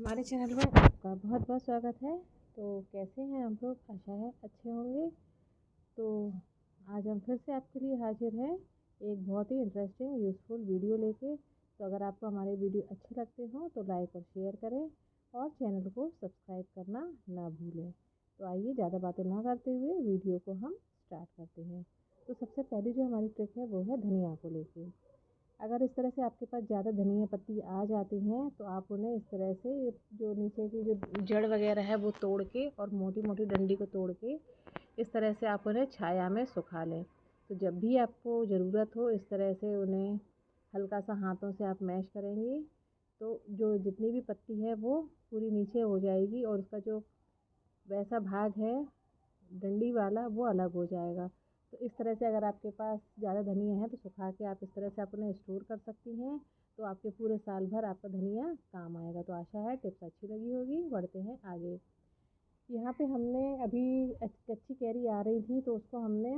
हमारे चैनल में आपका बहुत बहुत स्वागत है। तो कैसे हैं आप लोग? आशा है अच्छे होंगे। तो आज हम फिर से आपके लिए हाजिर हैं एक बहुत ही इंटरेस्टिंग यूज़फुल वीडियो लेके। तो अगर आपको हमारे वीडियो अच्छे लगते हों तो लाइक और शेयर करें और चैनल को सब्सक्राइब करना ना भूलें। तो आइए ज़्यादा बातें ना करते हुए वीडियो को हम स्टार्ट करते हैं। तो सबसे पहली जो हमारी ट्रिक है वो है धनिया को लेके। अगर इस तरह से आपके पास ज़्यादा धनिया पत्ती आ जाती हैं तो आप उन्हें इस तरह से जो नीचे की जो जड़ वगैरह है वो तोड़ के और मोटी मोटी डंडी को तोड़ के इस तरह से आप उन्हें छाया में सुखा लें। तो जब भी आपको ज़रूरत हो इस तरह से उन्हें हल्का सा हाथों से आप मैश करेंगी तो जो जितनी भी पत्ती है वो पूरी नीचे हो जाएगी और उसका जो वैसा भाग है डंडी वाला वो अलग हो जाएगा। तो इस तरह से अगर आपके पास ज़्यादा धनिया है तो सुखा के आप इस तरह से आप उन्हें स्टोर कर सकती हैं। तो आपके पूरे साल भर आपका धनिया काम आएगा। तो आशा है टिप्स अच्छी लगी होगी। बढ़ते हैं आगे। यहाँ पे हमने अभी कच्ची कैरी आ रही थी तो उसको हमने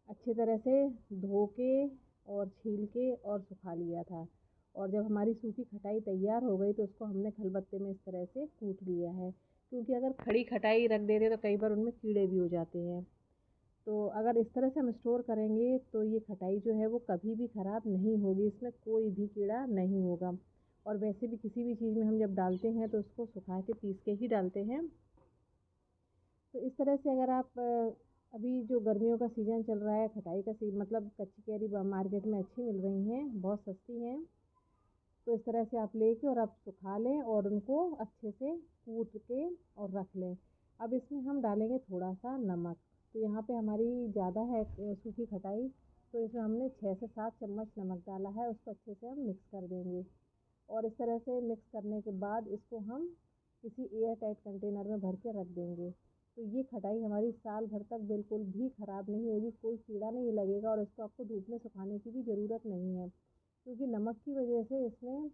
अच्छी तरह से धो के और छील के और सुखा लिया था। और जब हमारी सूखी खटाई तैयार हो गई तो उसको हमने खलबत्ते में इस तरह से कूट लिया है, क्योंकि अगर खड़ी खटाई रख देते तो कई बार उनमें कीड़े भी हो जाते हैं। तो अगर इस तरह से हम स्टोर करेंगे तो ये खटाई जो है वो कभी भी ख़राब नहीं होगी, इसमें कोई भी कीड़ा नहीं होगा। और वैसे भी किसी भी चीज़ में हम जब डालते हैं तो उसको सुखा के पीस के ही डालते हैं। तो इस तरह से अगर आप अभी जो गर्मियों का सीज़न चल रहा है, खटाई का मतलब कच्ची कैरी मार्केट में अच्छी मिल रही हैं, बहुत सस्ती हैं। तो इस तरह से आप लेके और आप सुखा लें और उनको अच्छे से कूट के और रख लें। अब इसमें हम डालेंगे थोड़ा सा नमक। तो यहाँ पे हमारी ज़्यादा है सूखी खटाई, तो इसमें हमने 6 से 7 चम्मच नमक डाला है। उसको अच्छे से हम मिक्स कर देंगे और इस तरह से मिक्स करने के बाद इसको हम किसी एयर टाइट कंटेनर में भर के रख देंगे। तो ये खटाई हमारी साल भर तक बिल्कुल भी ख़राब नहीं होगी, कोई कीड़ा नहीं लगेगा और इसको आपको धूप में सुखाने की भी ज़रूरत नहीं है, क्योंकि नमक की वजह से इसमें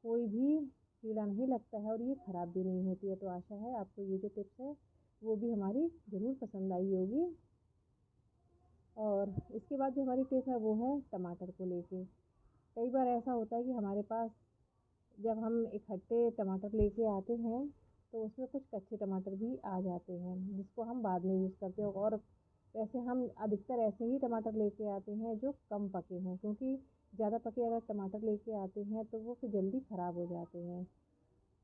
कोई भी कीड़ा नहीं लगता है और ये ख़राब भी नहीं होती है। तो आशा है आपको ये जो टिप्स है वो भी हमारी ज़रूर पसंद आई होगी। और इसके बाद जो हमारी टिप है वो है टमाटर को लेके। कई बार ऐसा होता है कि हमारे पास जब हम इकट्ठे टमाटर लेके आते हैं तो उसमें कुछ कच्चे टमाटर भी आ जाते हैं जिसको हम बाद में यूज़ करते हैं। और वैसे हम अधिकतर ऐसे ही टमाटर लेके आते हैं जो कम पके हों, क्योंकि ज़्यादा पके अगर टमाटर लेके आते हैं तो वो फिर जल्दी ख़राब हो जाते हैं।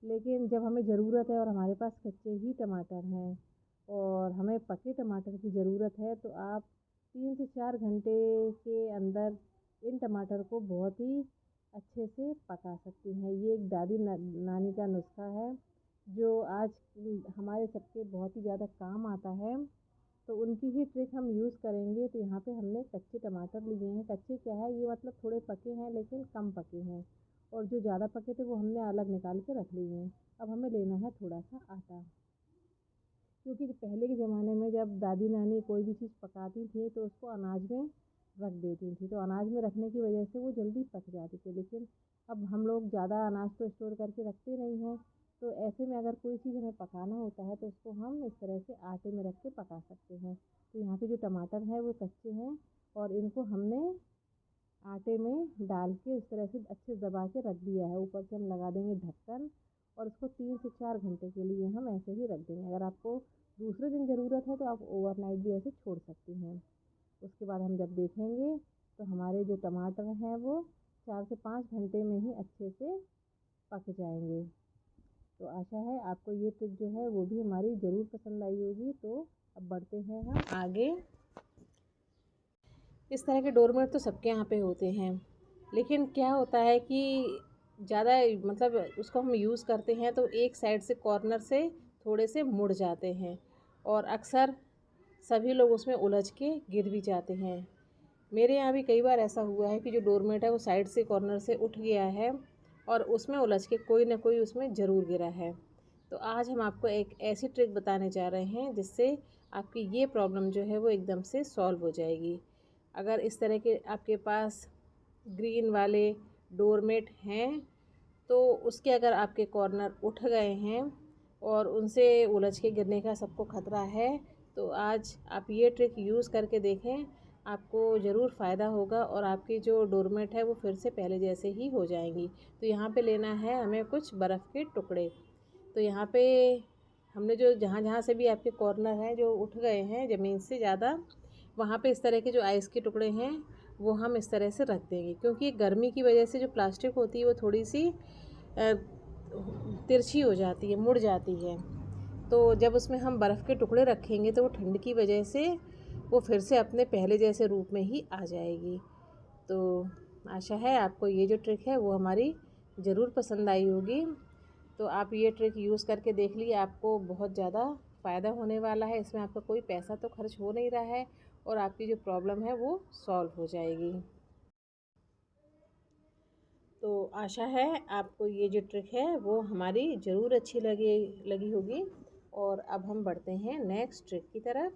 लेकिन जब हमें ज़रूरत है और हमारे पास कच्चे ही टमाटर हैं और हमें पके टमाटर की ज़रूरत है तो आप 3 से 4 घंटे के अंदर इन टमाटर को बहुत ही अच्छे से पका सकती हैं। ये एक दादी नानी का नुस्खा है जो आज हमारे सबके बहुत ही ज़्यादा काम आता है। तो उनकी ही ट्रिक हम यूज़ करेंगे। तो यहाँ पे हमने कच्चे टमाटर लिए हैं। कच्चे क्या है, ये मतलब थोड़े पके हैं लेकिन कम पके हैं, और जो ज़्यादा पके थे वो हमने अलग निकाल के रख लिए हैं। अब हमें लेना है थोड़ा सा आटा, क्योंकि पहले के ज़माने में जब दादी नानी कोई भी चीज़ पकाती थी तो उसको अनाज में रख देती थी, तो अनाज में रखने की वजह से वो जल्दी पक जाती थी। लेकिन अब हम लोग ज़्यादा अनाज तो स्टोर करके रखते नहीं हैं। तो ऐसे में अगर कोई चीज़ हमें पकाना होता है तो उसको हम इस तरह से आटे में रख के पका सकते हैं। तो यहाँ पे जो टमाटर है वो कच्चे हैं और इनको हमने आटे में डाल के इस तरह से अच्छे से दबा के रख दिया है। ऊपर से हम लगा देंगे ढक्कन और इसको 3 से 4 घंटे के लिए हम ऐसे ही रख देंगे। अगर आपको दूसरे दिन ज़रूरत है तो आप ओवरनाइट भी ऐसे छोड़ सकती हैं। उसके बाद हम जब देखेंगे तो हमारे जो टमाटर हैं वो 4 से 5 घंटे में ही अच्छे से पक जाएंगे। तो आशा है आपको ये ट्रिक जो है वो भी हमारी ज़रूर पसंद आई होगी। तो अब बढ़ते हैं हम आगे। इस तरह के डोरमेट तो सबके यहाँ पे होते हैं, लेकिन क्या होता है कि ज़्यादा मतलब उसको हम यूज़ करते हैं तो एक साइड से कॉर्नर से थोड़े से मुड़ जाते हैं और अक्सर सभी लोग उसमें उलझ के गिर भी जाते हैं। मेरे यहाँ भी कई बार ऐसा हुआ है कि जो डोरमेट है वो साइड से कॉर्नर से उठ गया है और उसमें उलझ के कोई ना कोई उसमें ज़रूर गिरा है। तो आज हम आपको एक ऐसी ट्रिक बताने जा रहे हैं जिससे आपकी ये प्रॉब्लम जो है वो एकदम से सॉल्व हो जाएगी। अगर इस तरह के आपके पास ग्रीन वाले डोरमेट हैं तो उसके अगर आपके कॉर्नर उठ गए हैं और उनसे उलझ के गिरने का सबको ख़तरा है तो आज आप ये ट्रिक यूज़ करके देखें। आपको ज़रूर फ़ायदा होगा और आपकी जो डोरमेट है वो फिर से पहले जैसे ही हो जाएंगी। तो यहाँ पे लेना है हमें कुछ बर्फ़ के टुकड़े। तो यहाँ पे हमने जो जहाँ जहाँ से भी आपके कॉर्नर हैं जो उठ गए हैं ज़मीन से ज़्यादा, वहाँ पे इस तरह के जो आइस के टुकड़े हैं वो हम इस तरह से रख देंगे, क्योंकि गर्मी की वजह से जो प्लास्टिक होती है वो थोड़ी सी तिरछी हो जाती है, मुड़ जाती है। तो जब उसमें हम बर्फ़ के टुकड़े रखेंगे तो वो ठंड की वजह से वो फिर से अपने पहले जैसे रूप में ही आ जाएगी। तो आशा है आपको ये जो ट्रिक है वो हमारी ज़रूर पसंद आई होगी। तो आप ये ट्रिक यूज़ करके देख लीजिए, आपको बहुत ज़्यादा फ़ायदा होने वाला है। इसमें आपका कोई पैसा तो खर्च हो नहीं रहा है और आपकी जो प्रॉब्लम है वो सॉल्व हो जाएगी। तो आशा है आपको ये जो ट्रिक है वो हमारी ज़रूर अच्छी लगी होगी। और अब हम बढ़ते हैं नेक्स्ट ट्रिक की तरफ।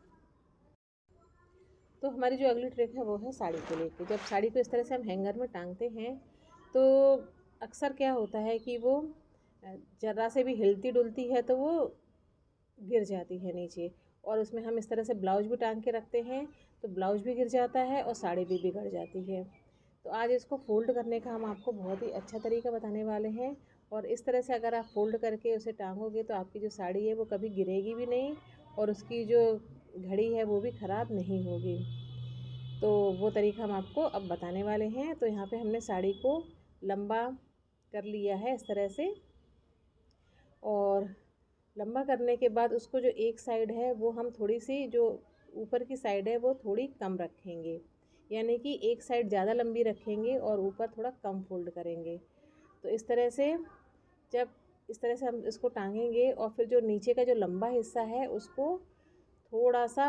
तो हमारी जो अगली ट्रिक है वो है साड़ी को लेके। जब साड़ी को इस तरह से हम हैंगर में टांगते हैं तो अक्सर क्या होता है कि वो ज़रा से भी हिलती डुलती है तो वो गिर जाती है नीचे। और उसमें हम इस तरह से ब्लाउज भी टांग के रखते हैं तो ब्लाउज भी गिर जाता है और साड़ी भी बिगड़ जाती है। तो आज इसको फ़ोल्ड करने का हम आपको बहुत ही अच्छा तरीका बताने वाले हैं। और इस तरह से अगर आप फ़ोल्ड करके उसे टांगोगे तो आपकी जो साड़ी है वो कभी गिरेगी भी नहीं और उसकी जो घड़ी है वो भी ख़राब नहीं होगी। तो वो तरीका हम आपको अब बताने वाले हैं। तो यहाँ पे हमने साड़ी को लंबा कर लिया है इस तरह से, और लंबा करने के बाद उसको जो एक साइड है वो हम थोड़ी सी, जो ऊपर की साइड है वो थोड़ी कम रखेंगे, यानी कि एक साइड ज़्यादा लंबी रखेंगे और ऊपर थोड़ा कम फोल्ड करेंगे। तो इस तरह से जब इस तरह से हम इसको टांगेंगे और फिर जो नीचे का जो लंबा हिस्सा है उसको थोड़ा सा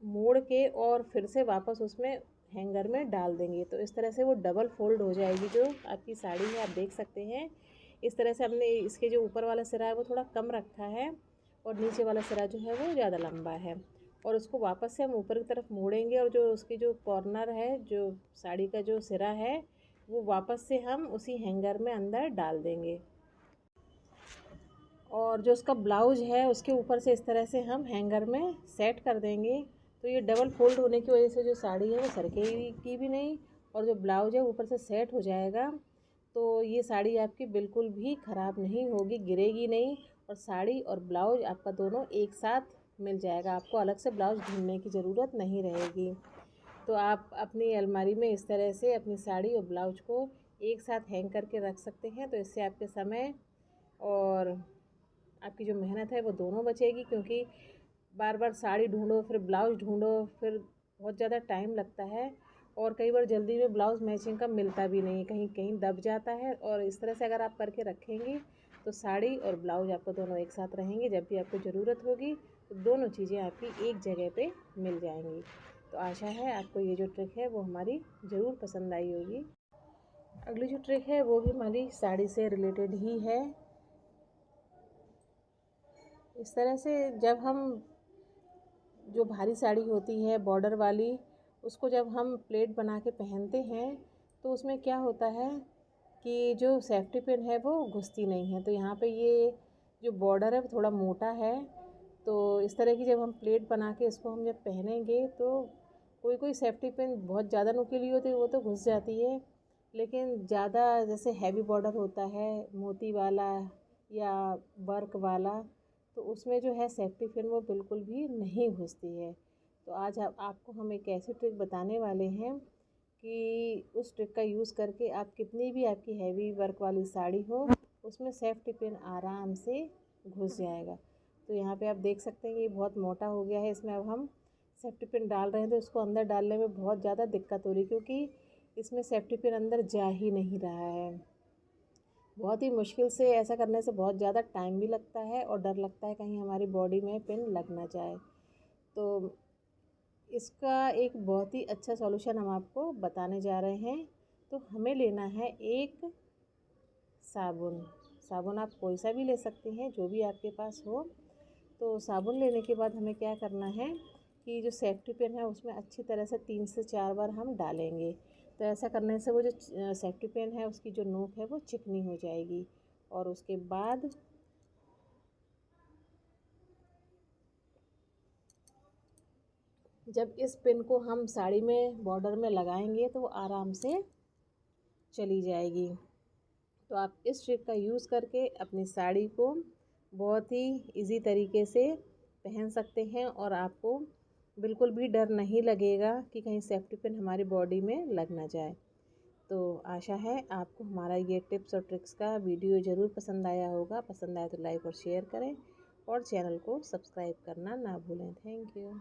मोड़ के और फिर से वापस उसमें हैंगर में डाल देंगे। तो इस तरह से वो डबल फोल्ड हो जाएगी जो आपकी साड़ी है, आप देख सकते हैं। इस तरह से हमने इसके जो ऊपर वाला सिरा है वो थोड़ा कम रखा है और नीचे वाला सिरा जो है वो ज़्यादा लंबा है। और उसको वापस से हम ऊपर की तरफ मोड़ेंगे और जो उसकी जो कॉर्नर है, जो साड़ी का जो सिरा है, वो वापस से हम उसी हैंगर में अंदर डाल देंगे। और जो उसका ब्लाउज है उसके ऊपर से इस तरह से हम हैंगर में सेट कर देंगे। तो ये डबल फोल्ड होने की वजह से जो साड़ी है वो सरकेगी भी नहीं और जो ब्लाउज है ऊपर से सेट हो जाएगा। तो ये साड़ी आपकी बिल्कुल भी ख़राब नहीं होगी, गिरेगी नहीं, और साड़ी और ब्लाउज आपका दोनों एक साथ मिल जाएगा। आपको अलग से ब्लाउज ढूंढने की ज़रूरत नहीं रहेगी। तो आप अपनी अलमारी में इस तरह से अपनी साड़ी और ब्लाउज को एक साथ हैंग करके रख सकते हैं। तो इससे आपके समय और आपकी जो मेहनत है वो दोनों बचेगी, क्योंकि बार बार साड़ी ढूंढो फिर ब्लाउज ढूंढो, फिर बहुत ज़्यादा टाइम लगता है और कई बार जल्दी में ब्लाउज़ मैचिंग का मिलता भी नहीं, कहीं कहीं दब जाता है। और इस तरह से अगर आप करके रखेंगी तो साड़ी और ब्लाउज आपको दोनों एक साथ रहेंगे। जब भी आपको ज़रूरत होगी तो दोनों चीज़ें आपकी एक जगह पे मिल जाएंगी। तो आशा है आपको ये जो ट्रिक है वो हमारी ज़रूर पसंद आई होगी। अगली जो ट्रिक है वो भी हमारी साड़ी से रिलेटेड ही है। इस तरह से जब हम जो भारी साड़ी होती है बॉर्डर वाली, उसको जब हम प्लेट बना के पहनते हैं तो उसमें क्या होता है कि जो सेफ्टी पिन है वो घुसती नहीं है। तो यहाँ पे ये जो बॉर्डर है वो थोड़ा मोटा है। तो इस तरह की जब हम प्लेट बना के इसको हम जब पहनेंगे तो कोई कोई सेफ्टी पिन बहुत ज़्यादा नुकीली होती है वो तो घुस जाती है, लेकिन ज़्यादा जैसे हैवी बॉर्डर होता है मोती वाला या वर्क वाला, तो उसमें जो है सेफ्टी पिन वो बिल्कुल भी नहीं घुसती है। तो आज आपको हम एक ऐसी ट्रिक बताने वाले हैं कि उस ट्रिक का यूज़ करके आप कितनी भी आपकी हैवी वर्क वाली साड़ी हो उसमें सेफ्टी पिन आराम से घुस जाएगा। तो यहाँ पे आप देख सकते हैं कि ये बहुत मोटा हो गया है। इसमें अब हम सेफ्टी पिन डाल रहे हैं तो इसको अंदर डालने में बहुत ज़्यादा दिक्कत हो रही है, क्योंकि इसमें सेफ्टी पिन अंदर जा ही नहीं रहा है। बहुत ही मुश्किल से, ऐसा करने से बहुत ज़्यादा टाइम भी लगता है और डर लगता है कहीं हमारी बॉडी में पिन लग ना जाए। तो इसका एक बहुत ही अच्छा सॉल्यूशन हम आपको बताने जा रहे हैं। तो हमें लेना है एक साबुन। साबुन आप कोई सा भी ले सकते हैं, जो भी आपके पास हो। तो साबुन लेने के बाद हमें क्या करना है कि जो सेफ्टी पिन है उसमें अच्छी तरह से 3 से 4 बार हम डालेंगे। तो ऐसा करने से वो जो सेफ्टी पिन है उसकी जो नोक है वो चिकनी हो जाएगी। और उसके बाद जब इस पिन को हम साड़ी में बॉर्डर में लगाएंगे तो वो आराम से चली जाएगी। तो आप इस ट्रिक का यूज़ करके अपनी साड़ी को बहुत ही इजी तरीके से पहन सकते हैं और आपको बिल्कुल भी डर नहीं लगेगा कि कहीं सेफ्टी पिन हमारी बॉडी में लग ना जाए। तो आशा है आपको हमारा ये टिप्स और ट्रिक्स का वीडियो ज़रूर पसंद आया होगा। पसंद आया तो लाइक और शेयर करें और चैनल को सब्सक्राइब करना ना भूलें। Thank you.